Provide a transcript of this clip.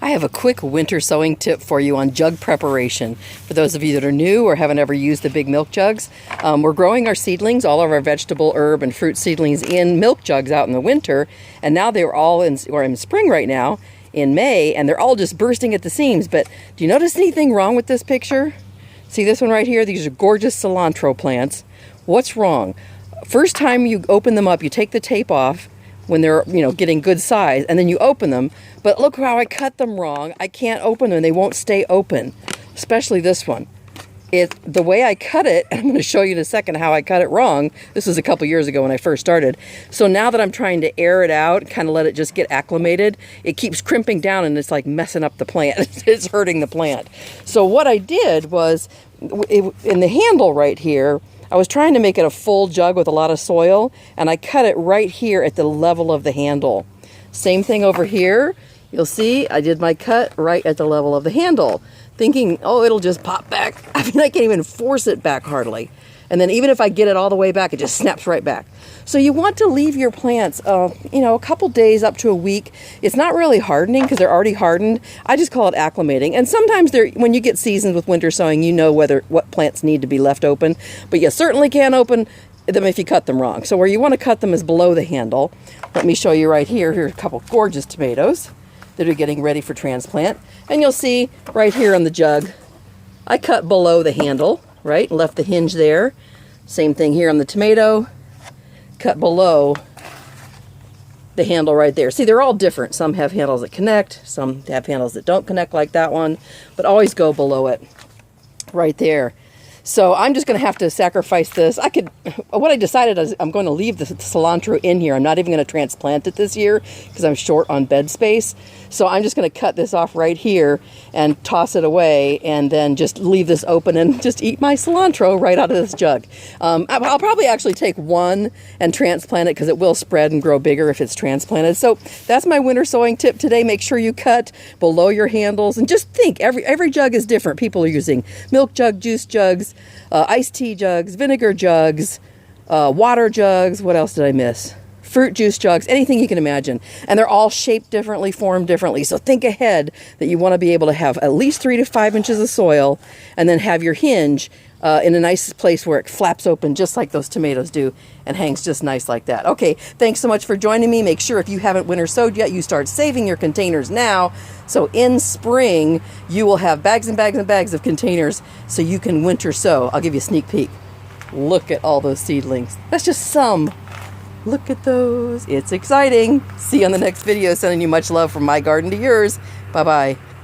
I have a quick winter sowing tip for you on jug preparation. For those of you that are new or haven't ever used the big milk jugs, we're growing our seedlings, all of our vegetable, herb, and fruit seedlings in milk jugs out in the winter, and now they're all we're in spring right now, in May, and they're all just bursting at the seams. But do you notice anything wrong with this picture? See this one right here? These are gorgeous cilantro plants. What's wrong? First time you open them up, you take the tape off, when they're, getting good size, and then you open them. But look how I cut them wrong. I can't open them. They won't stay open, especially this one. The way I cut it, I'm going to show you in a second how I cut it wrong. This was a couple years ago when I first started. So now that I'm trying to air it out, kind of let it just get acclimated, it keeps crimping down and it's like messing up the plant. It's hurting the plant. So what I did was, in the handle right here, I was trying to make it a full jug with a lot of soil, and I cut it right here at the level of the handle. Same thing over here. You'll see I did my cut right at the level of the handle, thinking, oh, it'll just pop back. I mean, I can't even force it back hardly. And then even if I get it all the way back, it just snaps right back. So you want to leave your plants, a couple days up to a week. It's not really hardening because they're already hardened. I just call it acclimating. And sometimes when you get seasoned with winter sowing, you know what plants need to be left open. But you certainly can't open them if you cut them wrong. So where you want to cut them is below the handle. Let me show you right here. Here's a couple gorgeous tomatoes that are getting ready for transplant. And you'll see right here on the jug, I cut below the handle, right? Left the hinge there. Same thing here on the tomato. Cut below the handle right there. See, they're all different. Some have handles that connect, some have handles that don't connect like that one, but always go below it right there. So I'm just going to have to sacrifice this. What I decided is I'm going to leave the cilantro in here. I'm not even going to transplant it this year because I'm short on bed space. So I'm just going to cut this off right here and toss it away, and then just leave this open and just eat my cilantro right out of this jug. I'll probably actually take one and transplant it because it will spread and grow bigger if it's transplanted. So that's my winter sowing tip today. Make sure you cut below your handles, and just think, every jug is different. People are using milk jug, juice jugs, iced tea jugs, vinegar jugs, water jugs. What else did I miss? Fruit juice jugs, anything you can imagine. And they're all shaped differently, formed differently. So think ahead that you want to be able to have at least 3 to 5 inches of soil, and then have your hinge in a nice place where it flaps open just like those tomatoes do and hangs just nice like that. Okay, thanks so much for joining me. Make sure if you haven't winter sowed yet, you start saving your containers now. So in spring, you will have bags and bags and bags of containers so you can winter sow. I'll give you a sneak peek. Look at all those seedlings. That's just some. Look at those. It's exciting. See you on the next video. Sending you much love from my garden to yours. Bye-bye.